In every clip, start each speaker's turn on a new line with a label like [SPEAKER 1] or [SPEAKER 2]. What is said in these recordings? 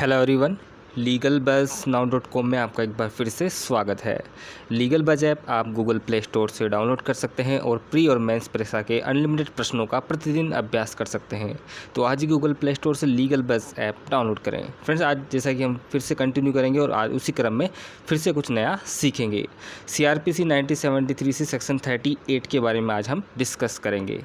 [SPEAKER 1] Hello everyone, legal buzz नाउ.com में आपका एक बार फिर से स्वागत है। लीगल बज़ ऐप आप गूगल प्ले स्टोर से डाउनलोड कर सकते हैं और प्री और मेंस परीक्षा के अनलिमिटेड प्रश्नों का प्रतिदिन अभ्यास कर सकते हैं। तो आज ही गूगल प्ले स्टोर से लीगल बज़ ऐप डाउनलोड करें। फ्रेंड्स, आज जैसा कि हम फिर से कंटिन्यू करेंगे और आज उसी क्रम में फिर से कुछ नया सीखेंगे। CRPC 1973 से सेक्शन 38 के बारे में आज हम डिस्कस करेंगे।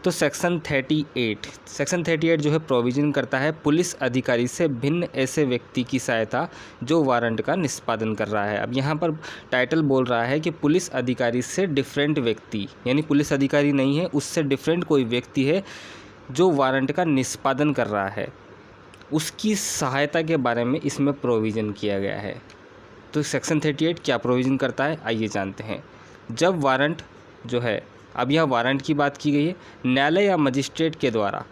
[SPEAKER 1] तो सेक्शन 38 जो है प्रोविज़न करता है पुलिस अधिकारी से भिन्न ऐसे व्यक्ति की सहायता जो वारंट का निष्पादन कर रहा है। अब यहाँ पर टाइटल बोल रहा है कि पुलिस अधिकारी से डिफरेंट व्यक्ति, यानी पुलिस अधिकारी नहीं है, उससे डिफरेंट कोई व्यक्ति है जो वारंट का निष्पादन कर रहा है, उसकी सहायता के बारे में इसमें प्रोविज़न किया गया है। तो सेक्शन 38 क्या प्रोविज़न करता है, आइए जानते हैं। जब वारंट जो है, अब यह वारंट की बात की गई है, न्यायालय या मजिस्ट्रेट के द्वारा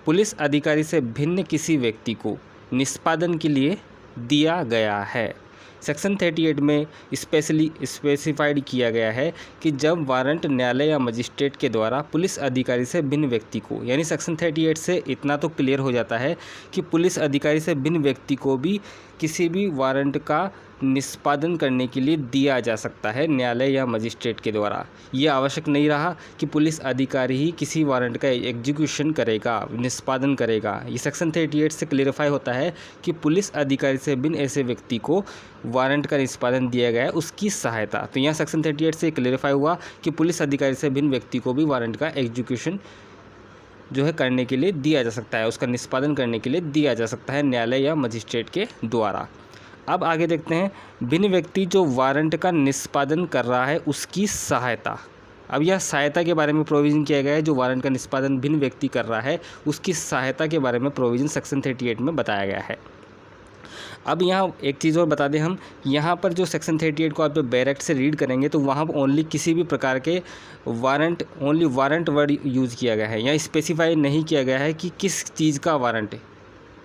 [SPEAKER 1] पुलिस अधिकारी से भिन्न किसी व्यक्ति को निष्पादन के लिए दिया गया है। सेक्शन 38 में स्पेशली स्पेसिफाइड किया गया है कि जब वारंट न्यायालय या मजिस्ट्रेट के द्वारा पुलिस अधिकारी से भिन्न व्यक्ति को, यानी सेक्शन 38 से इतना तो क्लियर हो जाता है कि पुलिस अधिकारी से भिन्न व्यक्ति को भी किसी भी वारंट का निष्पादन करने के लिए दिया जा सकता है न्यायालय या मजिस्ट्रेट के द्वारा। यह आवश्यक नहीं रहा कि पुलिस अधिकारी ही किसी वारंट का एग्जीक्यूशन करेगा, निष्पादन करेगा। ये सेक्शन 38 से क्लियरिफाई होता है कि पुलिस अधिकारी से भिन्न ऐसे व्यक्ति को वारंट का निष्पादन दिया गया है, उसकी सहायता। तो यहाँ सेक्शन 38 से क्लियरिफाई हुआ कि पुलिस अधिकारी से भिन्न व्यक्ति को भी वारंट का एग्जीक्यूशन जो है करने के लिए दिया जा सकता है, उसका निष्पादन करने के लिए दिया जा सकता है न्यायालय या मजिस्ट्रेट के द्वारा। अब आगे देखते हैं, भिन्न व्यक्ति जो वारंट का निष्पादन कर रहा है उसकी सहायता। अब यह सहायता के बारे में प्रोविज़न किया गया है, जो वारंट का निष्पादन भिन्न व्यक्ति कर रहा है उसकी सहायता के बारे में प्रोविज़न सेक्शन 38 में बताया गया है। अब यहाँ एक चीज़ और बता दें हम, यहाँ पर जो सेक्शन 38 को आप डायरेक्ट से रीड करेंगे तो वहाँ पर ओनली किसी भी प्रकार के warrant, only warrant word use किया गया है। यहाँ स्पेसिफाई नहीं किया गया है कि किस चीज़ का वारंट है,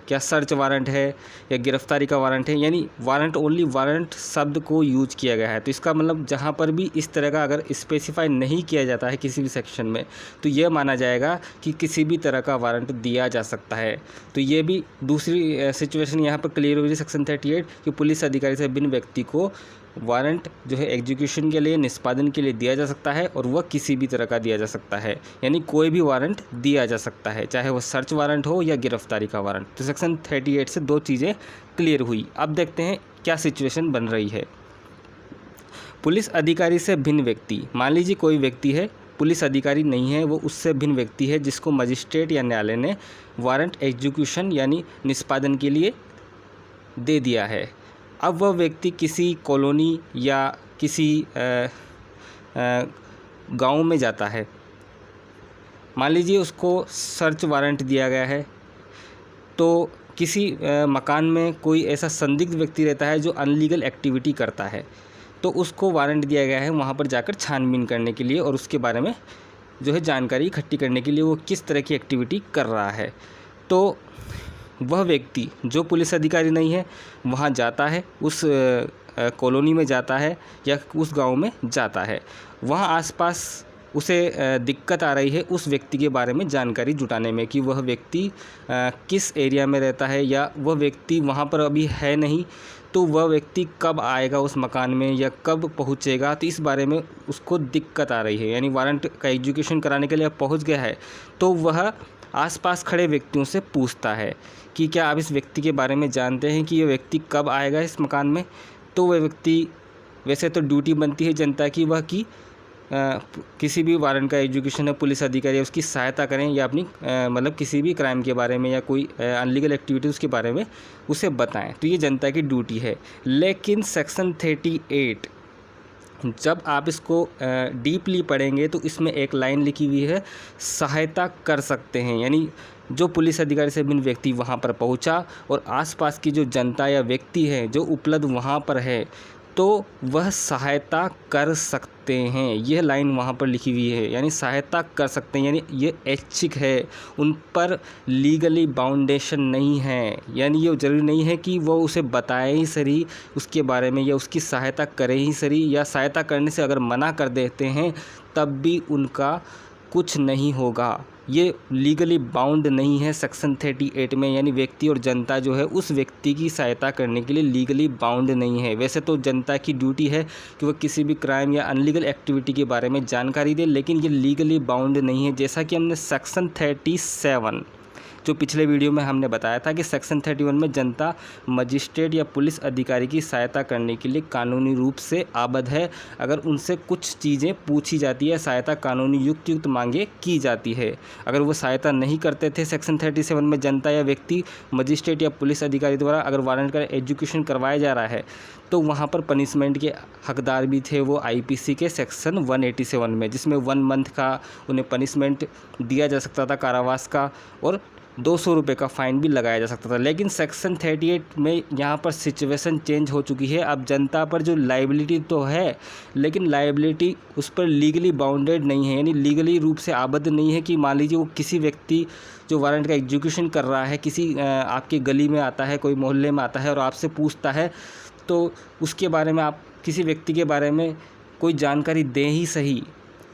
[SPEAKER 1] क्या सर्च वारंट है या गिरफ्तारी का वारंट है, यानी वारंट, ओनली वारंट शब्द को यूज किया गया है। तो इसका मतलब जहाँ पर भी इस तरह का अगर स्पेसिफाई नहीं किया जाता है किसी भी सेक्शन में, तो यह माना जाएगा कि किसी भी तरह का वारंट दिया जा सकता है। तो ये भी दूसरी सिचुएशन यहाँ पर क्लियर हुई सेक्शन 38 कि पुलिस अधिकारी से भिन्न व्यक्ति को वारंट जो है एग्जीक्यूशन के लिए, निष्पादन के लिए दिया जा सकता है, और वह किसी भी तरह का दिया जा सकता है, यानी कोई भी वारंट दिया जा सकता है, चाहे वह सर्च वारंट हो या गिरफ्तारी का वारंट। तो सेक्शन 38 से दो चीज़ें क्लियर हुई। अब देखते हैं क्या सिचुएशन बन रही है। पुलिस अधिकारी से भिन्न व्यक्ति, मान लीजिए कोई व्यक्ति है, पुलिस अधिकारी नहीं है, वो उससे भिन्न व्यक्ति है जिसको मजिस्ट्रेट या न्यायालय ने वारंट एग्जीक्यूशन यानी निष्पादन के लिए दे दिया है। अब वह व्यक्ति किसी कॉलोनी या किसी गांव में जाता है, मान लीजिए उसको सर्च वारंट दिया गया है, तो किसी मकान में कोई ऐसा संदिग्ध व्यक्ति रहता है जो अनलीगल एक्टिविटी करता है, तो उसको वारंट दिया गया है वहां पर जाकर छानबीन करने के लिए और उसके बारे में जो है जानकारी इकट्ठी करने के लिए वो किस तरह की एक्टिविटी कर रहा है। तो वह व्यक्ति जो पुलिस अधिकारी नहीं है वहाँ जाता है, उस कॉलोनी में जाता है या उस गांव में जाता है, वहाँ आसपास उसे दिक्कत आ रही है उस व्यक्ति के बारे में जानकारी जुटाने में कि वह व्यक्ति किस एरिया में रहता है, या वह व्यक्ति वहाँ पर अभी है नहीं, तो वह व्यक्ति कब आएगा उस मकान में या कब पहुँचेगा, तो इस बारे में उसको दिक्कत आ रही है। यानी वारंट का एग्जीक्यूशन कराने के लिए पहुँच गया है, तो वह आसपास खड़े व्यक्तियों से पूछता है कि क्या आप इस व्यक्ति के बारे में जानते हैं कि ये व्यक्ति कब आएगा इस मकान में। तो वह व्यक्ति, वैसे तो ड्यूटी बनती है जनता की वह कि किसी भी वारंट का एग्जीक्यूशन है, पुलिस अधिकारी उसकी सहायता करें या अपनी मतलब किसी भी क्राइम के बारे में या कोई अनलीगल एक्टिविटीज़ के बारे में उसे बताएं, तो ये जनता की ड्यूटी है। लेकिन सेक्शन 38 जब आप इसको डीपली पढ़ेंगे तो इसमें एक लाइन लिखी हुई है, सहायता कर सकते हैं, यानी जो पुलिस अधिकारी से भिन्न व्यक्ति वहाँ पर पहुँचा और आसपास की जो जनता या व्यक्ति है जो उपलब्ध वहाँ पर है, तो वह सहायता कर सकते हैं। यह लाइन वहाँ पर लिखी हुई है, यानी सहायता कर सकते हैं, यानी ये ऐच्छिक है, उन पर लीगली बाउंडेशन नहीं है। यानी ये ज़रूरी नहीं है कि वो उसे बताए ही सही उसके बारे में या उसकी सहायता करे ही सही, या सहायता करने से अगर मना कर देते हैं तब भी उनका कुछ नहीं होगा। ये लीगली बाउंड नहीं है सेक्शन 38 में, यानी व्यक्ति और जनता जो है उस व्यक्ति की सहायता करने के लिए लीगली बाउंड नहीं है। वैसे तो जनता की ड्यूटी है कि वह किसी भी क्राइम या अनलीगल एक्टिविटी के बारे में जानकारी दे, लेकिन ये लीगली बाउंड नहीं है। जैसा कि हमने सेक्शन 37 जो पिछले वीडियो में हमने बताया था कि सेक्शन 31 में जनता मजिस्ट्रेट या पुलिस अधिकारी की सहायता करने के लिए कानूनी रूप से आबद्ध है अगर उनसे कुछ चीज़ें पूछी जाती है, सहायता कानूनी युक्त मांगे की जाती है। अगर वो सहायता नहीं करते थे सेक्शन 37 में जनता या व्यक्ति मजिस्ट्रेट या पुलिस अधिकारी द्वारा अगर वारंट का एजुकेशन करवाया जा रहा है तो वहाँ पर पनिशमेंट के हकदार भी थे वो आईपीसी के सेक्शन 187 में, जिसमें 1 मंथ का उन्हें पनिशमेंट दिया जा सकता था कारावास का और 200 रुपये का फ़ाइन भी लगाया जा सकता था। लेकिन सेक्शन 38 में यहाँ पर सिचुएशन चेंज हो चुकी है। अब जनता पर जो लाइबिलिटी तो है, लेकिन लाइबिलिटी उस पर लीगली बाउंडेड नहीं है, यानी लीगली रूप से आबद्ध नहीं है कि मान लीजिए वो किसी व्यक्ति जो वारंट का एग्जीक्यूशन कर रहा है किसी आपकी गली में आता है, कोई मोहल्ले में आता है और आपसे पूछता है, तो उसके बारे में आप किसी व्यक्ति के बारे में कोई जानकारी दें ही सही,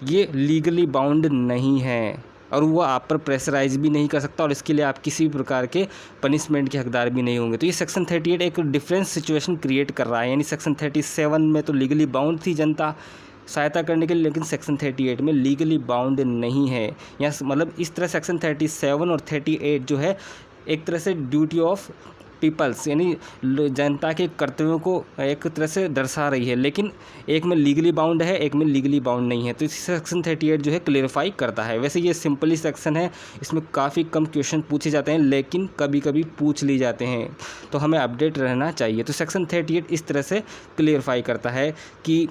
[SPEAKER 1] ये लीगली बाउंड नहीं है और वो आप पर प्रेशराइज भी नहीं कर सकता और इसके लिए आप किसी भी प्रकार के पनिशमेंट के हकदार भी नहीं होंगे। तो ये सेक्शन 38 एक डिफरेंट सिचुएशन क्रिएट कर रहा है, यानी सेक्शन 37 में तो लीगली बाउंड थी जनता सहायता करने के लिए, लेकिन सेक्शन 38 में लीगली बाउंड नहीं है। या मतलब इस तरह सेक्शन 37 और 38 जो है एक तरह से ड्यूटी ऑफ पीपल्स यानी जनता के कर्तव्यों को एक तरह से दर्शा रही है, लेकिन एक में लीगली बाउंड है, एक में लीगली बाउंड नहीं है। तो इस सेक्शन 38 जो है क्लेरिफाई करता है। वैसे ये सिंपली सेक्शन है, इसमें काफ़ी कम क्वेश्चन पूछे जाते हैं, लेकिन कभी कभी पूछ लिए जाते हैं, तो हमें अपडेट रहना चाहिए। तो सेक्शन 38 इस तरह से क्लेरिफाई करता है कि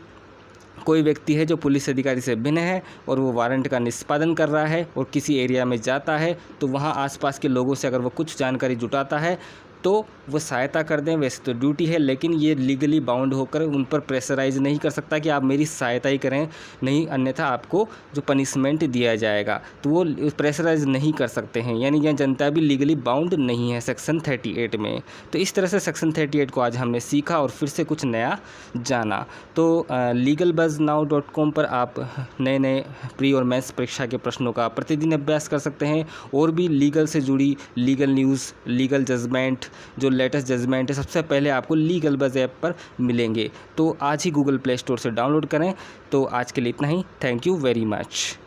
[SPEAKER 1] कोई व्यक्ति है जो पुलिस अधिकारी से भिन्न है और वो वारंट का निष्पादन कर रहा है और किसी एरिया में जाता है, तो वहाँ आसपास के लोगों से अगर वो कुछ जानकारी जुटाता है तो वो सहायता कर दें। वैसे तो ड्यूटी है, लेकिन ये लीगली बाउंड होकर उन पर प्रेशराइज नहीं कर सकता कि आप मेरी सहायता ही करें, नहीं अन्यथा आपको जो पनिशमेंट दिया जाएगा, तो वो प्रेशराइज नहीं कर सकते हैं। यानी यह जनता भी लीगली बाउंड नहीं है सेक्शन 38 में। तो इस तरह से सेक्शन 38 को आज हमने सीखा और फिर से कुछ नया जाना। तो legalbuzznow.com पर आप नए नए प्री और मेंस परीक्षा के प्रश्नों का प्रतिदिन अभ्यास कर सकते हैं और भी लीगल से जुड़ी लीगल न्यूज़, लीगल जजमेंट, जो लेटेस्ट जजमेंट है सबसे पहले आपको लीगल बज़ ऐप पर मिलेंगे। तो आज ही गूगल प्ले स्टोर से डाउनलोड करें। तो आज के लिए इतना ही। Thank you very much.